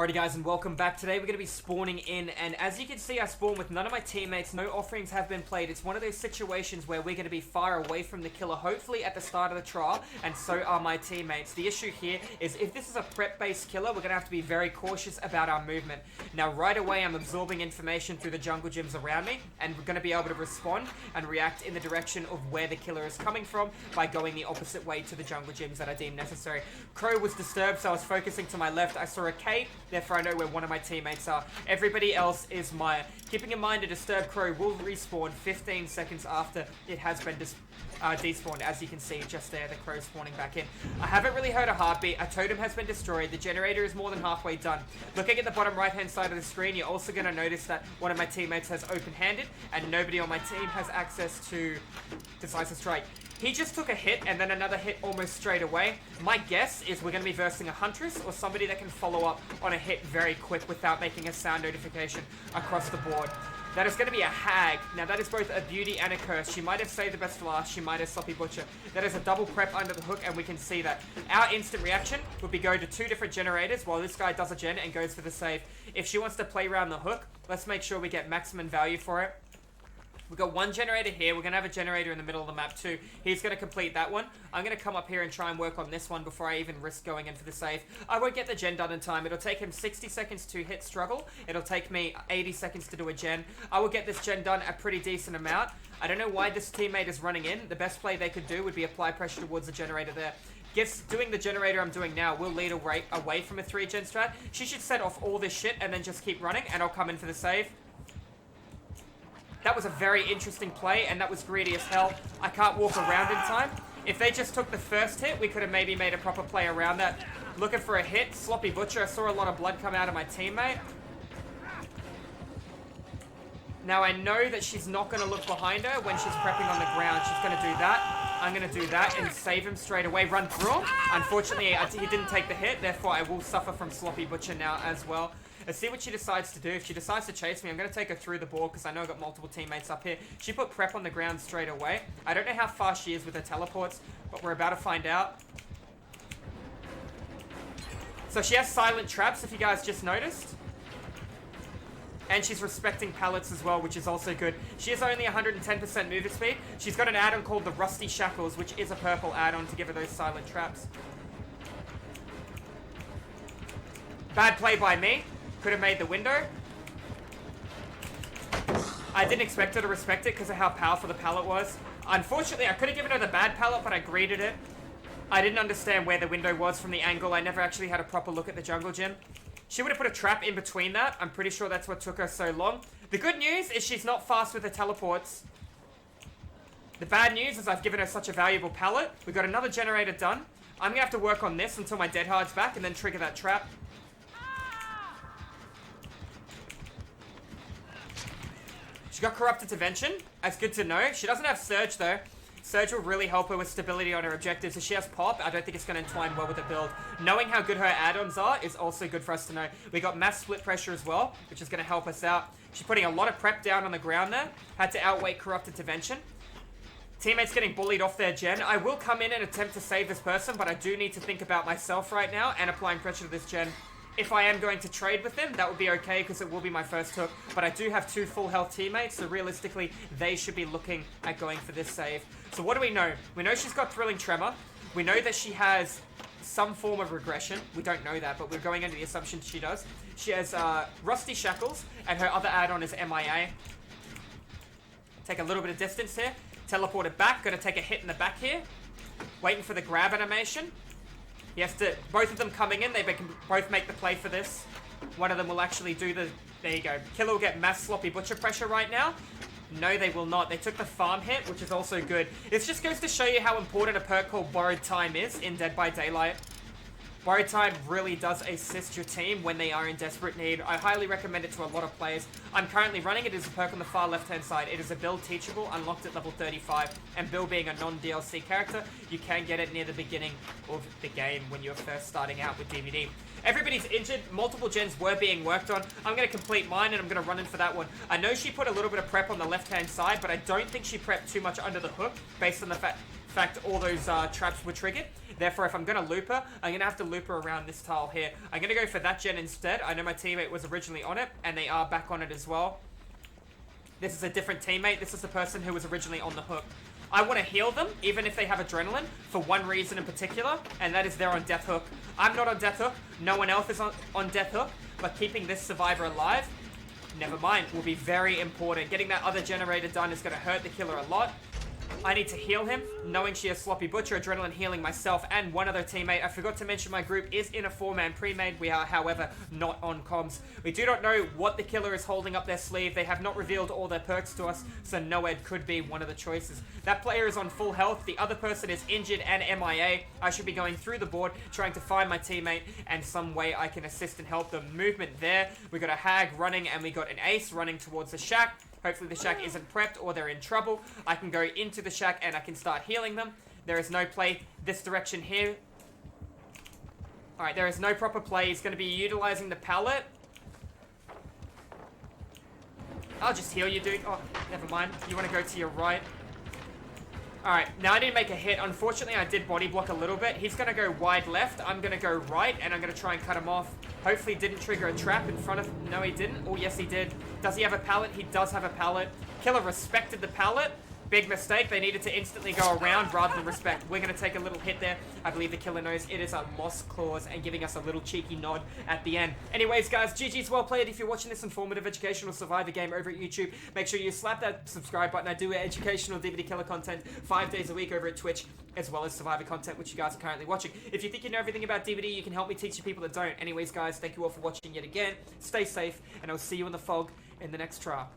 Alrighty guys, and welcome back. Today we're going to be spawning in, and as you can see I spawn with none of my teammates, no offerings have been played. It's one of those situations where we're going to be far away from the killer, hopefully at the start of the trial, and so are my teammates. The issue here is if this is a prep-based killer, we're going to have to be very cautious about our movement. Now right away I'm absorbing information through the jungle gyms around me, and we're going to be able to respond and react in the direction of where the killer is coming from by going the opposite way to the jungle gyms that I deem necessary. Crow was disturbed, so I was focusing to my left. I saw a Kate. Therefore, I know where one of my teammates are. Everybody else is Maya. Keeping in mind, a disturbed Crow will respawn 15 seconds after it has been despawned. As you can see just there, the Crow spawning back in. I haven't really heard a heartbeat. A totem has been destroyed. The generator is more than halfway done. Looking at the bottom right-hand side of the screen, you're also going to notice that one of my teammates has open-handed, and nobody on my team has access to Decisive Strike. He just took a hit and then another hit almost straight away. My guess is we're going to be versing a Huntress or somebody that can follow up on a hit very quick without making a sound notification across the board. That is going to be a Hag. Now that is both a beauty and a curse. She might have saved the best for last. She might have Sloppy Butcher. That is a double prep under the hook, and we can see that. Our instant reaction would be go to two different generators while this guy does a gen and goes for the save. If she wants to play around the hook, let's make sure we get maximum value for it. We've got one generator here. We're going to have a generator in the middle of the map too. He's going to complete that one. I'm going to come up here and try and work on this one before I even risk going in for the save. I won't get the gen done in time. It'll take him 60 seconds to hit struggle. It'll take me 80 seconds to do a gen. I will get this gen done a pretty decent amount. I don't know why this teammate is running in. The best play they could do would be apply pressure towards the generator there. Doing the generator I'm doing now will lead away from a 3-gen strat. She should set off all this shit and then just keep running, and I'll come in for the save. That was a very interesting play, and that was greedy as hell. I can't walk around in time. If they just took the first hit, we could have maybe made a proper play around that. Looking for a hit. Sloppy Butcher. I saw a lot of blood come out of my teammate. Now, I know that she's not going to look behind her when she's prepping on the ground. She's going to do that. I'm going to do that and save him straight away. Run through him. Unfortunately, he didn't take the hit. Therefore, I will suffer from Sloppy Butcher now as well. Let's see what she decides to do. If she decides to chase me, I'm going to take her through the board because I know I've got multiple teammates up here. She put prep on the ground straight away. I don't know how fast she is with her teleports, but we're about to find out. So she has silent traps, if you guys just noticed. And she's respecting pallets as well, which is also good. She has only 110% movement speed. She's got an add-on called the Rusty Shackles, which is a purple add-on to give her those silent traps. Bad play by me. Could have made the window. I didn't expect her to respect it because of how powerful the pallet was. Unfortunately, I could have given her the bad pallet, but I greeted it. I didn't understand where the window was from the angle. I never actually had a proper look at the jungle gym. She would have put a trap in between that. I'm pretty sure that's what took her so long. The good news is she's not fast with her teleports. The bad news is I've given her such a valuable pallet. We've got another generator done. I'm going to have to work on this until my dead hard's back and then trigger that trap. She got Corrupt Intervention. That's good to know. She doesn't have Surge, though. Surge will really help her with stability on her objectives. If she has Pop, I don't think it's going to entwine well with the build. Knowing how good her add-ons are is also good for us to know. We got Mass Split Pressure as well, which is going to help us out. She's putting a lot of prep down on the ground there. Had to outweigh Corrupt Intervention. Teammates getting bullied off their gen. I will come in and attempt to save this person, but I do need to think about myself right now and applying pressure to this gen. If I am going to trade with them, that would be okay because it will be my first hook. But I do have two full health teammates, so realistically, they should be looking at going for this save. So what do we know? We know she's got Thrilling Tremor. We know that she has some form of regression. We don't know that, but we're going under the assumption she does. She has Rusty Shackles, and her other add-on is MIA. Take a little bit of distance here. Teleport it back. Going to take a hit in the back here. Waiting for the grab animation. He has to, both of them coming in, they can both make the play for this. One of them will actually do the, there you go. Killer will get mass Sloppy Butcher pressure right now. No, they will not. They took the farm hit, which is also good. This just goes to show you how important a perk called Borrowed Time is in Dead by Daylight. Borrowed Time really does assist your team when they are in desperate need. I highly recommend it to a lot of players. I'm currently running it as a perk on the far left-hand side. It is a build teachable, unlocked at level 35. And Bill being a non-DLC character, you can get it near the beginning of the game when you're first starting out with DVD. Everybody's injured. Multiple gens were being worked on. I'm going to complete mine and I'm going to run in for that one. I know she put a little bit of prep on the left-hand side, but I don't think she prepped too much under the hook based on the fact all those traps were triggered. Therefore, if I'm going to loop her, I'm going to have to loop her around this tile here. I'm going to go for that gen instead. I know my teammate was originally on it, and they are back on it as well. This is a different teammate. This is the person who was originally on the hook. I want to heal them, even if they have adrenaline, for one reason in particular, and that is they're on death hook. I'm not on death hook. No one else is on death hook, but keeping this survivor alive, never mind, will be very important. Getting that other generator done is going to hurt the killer a lot. I need to heal him, knowing she has Sloppy Butcher, Adrenaline healing myself, and one other teammate. I forgot to mention my group is in a 4-man pre-made. We are, however, not on comms. We do not know what the killer is holding up their sleeve. They have not revealed all their perks to us, so Noed could be one of the choices. That player is on full health. The other person is injured and MIA. I should be going through the board, trying to find my teammate, and some way I can assist and help them. Movement there. We got a Hag running, and we got an Ace running towards the shack. Hopefully the shack isn't prepped or they're in trouble. I can go into the shack and I can start healing them. There is no play this direction here. Alright, there is no proper play. He's going to be utilizing the pallet. I'll just heal you, dude. Oh, never mind. You want to go to your right. Alright, now I didn't make a hit. Unfortunately, I did body block a little bit. He's going to go wide left. I'm going to go right, and I'm going to try and cut him off. Hopefully didn't trigger a trap in front of... No, he didn't. Oh, yes, he did. Does he have a pallet? He does have a pallet. Killer respected the pallet. Big mistake. They needed to instantly go around rather than respect. We're going to take a little hit there. I believe the killer knows it is a lost clause and giving us a little cheeky nod at the end. Anyways, guys, GG's well played. If you're watching this informative educational survivor game over at YouTube, make sure you slap that subscribe button. I do educational DVD killer content 5 days a week over at Twitch, as well as survivor content, which you guys are currently watching. If you think you know everything about DVD, you can help me teach the people that don't. Anyways, guys, thank you all for watching yet again. Stay safe, and I'll see you in the fog in the next trial.